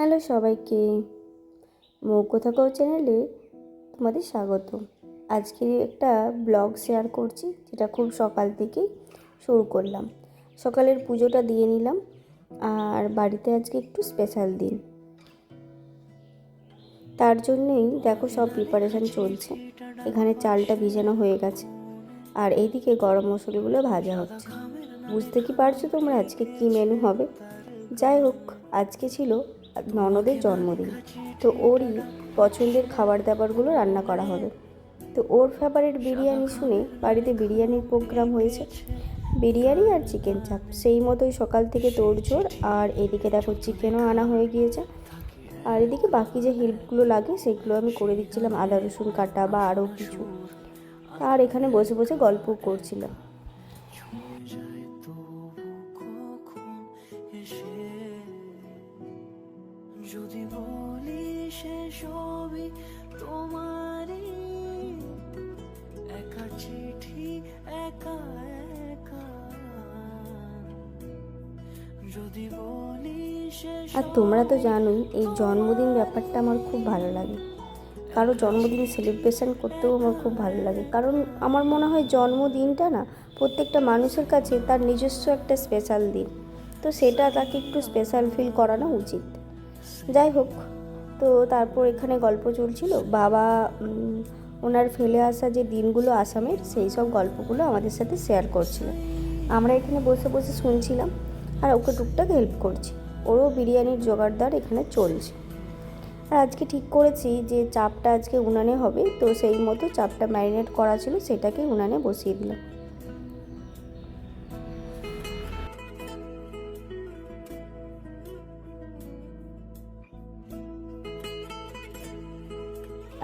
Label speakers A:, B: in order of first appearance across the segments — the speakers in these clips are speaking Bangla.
A: হ্যালো সবাইকে, মৌকথা কও চ্যানেলে তোমাদের স্বাগত। আজকে একটা ব্লগ শেয়ার করছি, যেটা খুব সকাল থেকেই শুরু করলাম। সকালের পুজোটা দিয়ে নিলাম, আর বাড়িতে আজকে একটু স্পেশাল দিন, তার জন্যই দেখো সব প্রিপারেশান চলছে। এখানে চালটা ভিজানো হয়ে গেছে, আর এইদিকে গরম মশলাগুলো ভাজা হচ্ছে। বুঝতে কি পারছো তোমরা আজকে কি মেনু হবে? যাই হোক, আজকে ছিল ননদের জন্মদিন, তো ওরই পছন্দের খাবার দাবারগুলো রান্না করা হবে। তো ওর ফেভারিট বিরিয়ানি শুনে বাড়িতে বিরিয়ানির প্রোগ্রাম হয়েছে। বিরিয়ানি আর চিকেন চাপ সেই মতোই সকাল থেকে তোড়জোড়। আর এদিকে দেখো চিকেনও আনা হয়ে গিয়েছে, আর এদিকে বাকি যে হেল্পগুলো লাগে সেগুলো আমি করে দিচ্ছিলাম, আদা রসুন কাটা বা আরও কিছু। আর এখানে বসে বসে গল্প করছিলাম। যদি বলি সে সবই তোমারই, একা চিঠি একা একা, যদি বলি সে। আর তোমরা তো জানোই এই জন্মদিন ব্যাপারটা আমার খুব ভালো লাগে। কারো জন্মদিন সেলিব্রেশন করতেও আমার খুব ভালো লাগে, কারণ আমার মনে হয় জন্মদিনটা না প্রত্যেকটা মানুষের কাছে তার নিজস্ব একটা স্পেশাল দিন, তো সেটা তাকে একটু স্পেশাল ফিল করানো উচিত। যাই হোক, তো তারপর এখানে গল্প চলছিল। বাবা ওনার ফেলে আসা যে দিনগুলো আসামের, সেই সব গল্পগুলো আমাদের সাথে শেয়ার করছিল। আমরা এখানে বসে বসে শুনছিলাম, আর ওকে টুকটাক হেল্প করছি। ওরও বিরিয়ানির জোগাড়দার এখানে চলছে। আর আজকে ঠিক করেছি যে চাপটা আজকে উনানে হবে, তো সেই মতো চাপটা ম্যারিনেট করা ছিল, সেটাকে উনানে বসিয়ে দিলাম।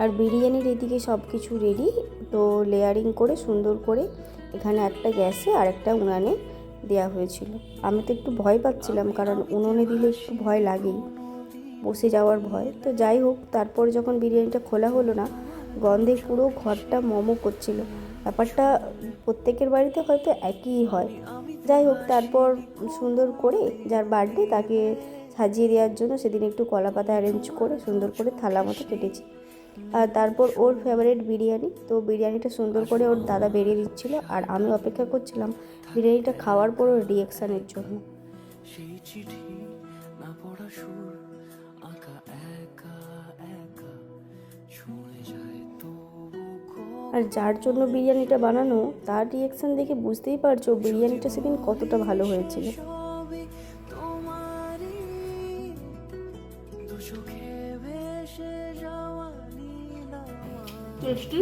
A: আর বিরিয়ানির এদিকে সব কিছু রেডি, তো লেয়ারিং করে সুন্দর করে এখানে একটা গ্যাসে আর একটা উনানে দেওয়া হয়েছিল। আমি তো একটু ভয় পাচ্ছিলাম, কারণ উনুনে দিলে একটু ভয় লাগেই, বসে যাওয়ার ভয়। তো যাই হোক, তারপর যখন বিরিয়ানিটা খোলা হলো না, গন্ধে পুরো ঘরটা মোমো করছিল। ব্যাপারটা প্রত্যেকের বাড়িতে হয়তো একই হয়। যাই হোক, তারপর সুন্দর করে যার বার্থডে তাকে সাজিয়ে দেওয়ার জন্য সেদিন একটু কলা পাতা অ্যারেঞ্জ করে সুন্দর করে থালা মতো কেটেছি। আর তারপর ওর ফেভারিট বিরিয়ানি, তো বিরিয়ানিটা সুন্দর করে ওর দাদা বেরিয়ে দিচ্ছিল, আর আমি অপেক্ষা করছিলাম বিরিয়ানিটা খাওয়ার পর ওর রিয়াকশানের জন্য। সেই চিঠি না পড়া সুর আঁকা একা একা ছুঁয়ে যায় তবু। আর যার জন্য বিরিয়ানিটা বানানো, তার রিয়াকশান দেখে বুঝতেই পারছো বিরিয়ানিটা সেদিন কতটা ভালো হয়েছিল।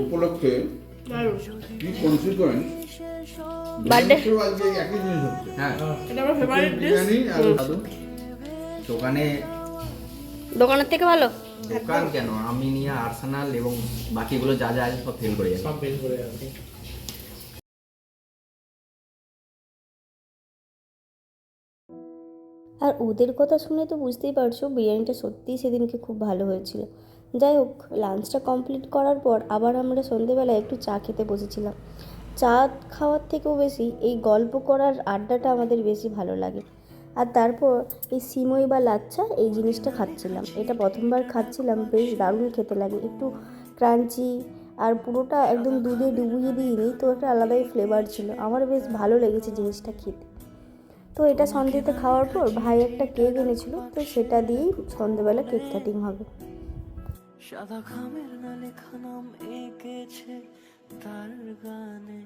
A: উপলক্ষে কি কনসিকুয়েন্স বার্থডে আজকে একই জিনিস হচ্ছে। হ্যাঁ, এটা আমার ফেভারিট বিরিয়ানি। আর দোকানের থেকে ভালো।
B: দোকান কেন, আমি নিয়ে আর্সেনাল এবং বাকিগুলো যা যা আছে সব ফেল করে যাবে।
A: আর ওদের কথা শুনে তো বুঝতেই পারছো বিরিয়ানিটা সত্যিই সেদিনকে খুব ভালো হয়েছিল। যাই হোক, লাঞ্চটা কমপ্লিট করার পর আবার আমরা সন্ধেবেলায় একটু চা খেতে বসেছিলাম। চা খাওয়ার থেকেও বেশি এই গল্প করার আড্ডাটা আমাদের বেশি ভালো লাগে। আর তারপর এই সিমই বা লাচ্ছা এই জিনিসটা খাচ্ছিলাম। এটা প্রথমবার খাচ্ছিলাম, বেশ দারুণ খেতে লাগে, একটু ক্রাঞ্চি, আর পুরোটা একদম দুধে ডুবিয়ে দিইনি, তো একটা আলাদাই ফ্লেভার ছিল। আমার বেশ ভালো লেগেছে জিনিসটা খেতে। তো এটা সন্ধ্যেতে খাওয়ার পর ভাই একটা কেক এনেছিল, তো সেটা দিয়েই সন্ধ্যেবেলা কেক কাটিং হবে। সাদা খামের না লেখা নাম এঁকেছে তার গানে,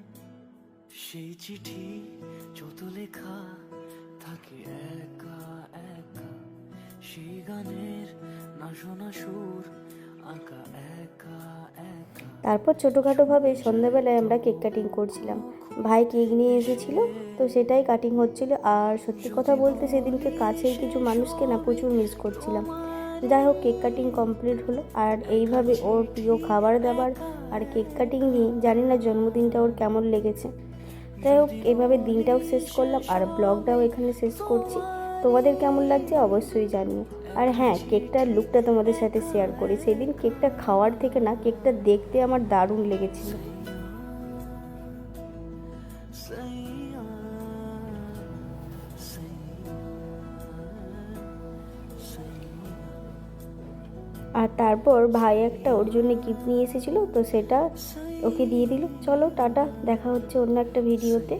A: সেই চিঠি যত লেখা থাকে একা একা, সেই গানের না শোনা সুর আঁকা একা একা। তারপর ছোটোখাটোভাবে সন্ধ্যাবেলায় আমরা কেক কাটিং করছিলাম। ভাই কেক নিয়ে এসেছিল, তো সেটাই কাটিং হচ্ছিল। আর সত্যি কথা বলতে সেদিনকে কাছের কিছু মানুষকে না প্রচুর মিস করছিলাম। যাই হোক, কেক কাটিং কমপ্লিট হলো, আর এইভাবে ওর প্রিয় খাবার দাবার আর কেক কাটিং নিয়ে জানি না জন্মদিনটা ওর কেমন লেগেছে। যাই হোক, এইভাবে দিনটাও শেষ করলাম, আর ব্লগটাও এখানে শেষ করছি। তোমাদের কেমন লাগছে অবশ্যই জানিও। আর হ্যাঁ, কেকটার লুকটা তোমাদের সাথে শেয়ার করি। সেদিন কেকটা খাওয়ার থেকে না, কেকটা দেখতে আমার দারুণ লেগেছিল। আর তারপর ভাই একটা ওর জন্য গিফট নিয়ে এসেছিলো, তো সেটা ওকে দিয়ে দিল। চলো টাটা, দেখা হচ্ছে অন্য একটা ভিডিওতে।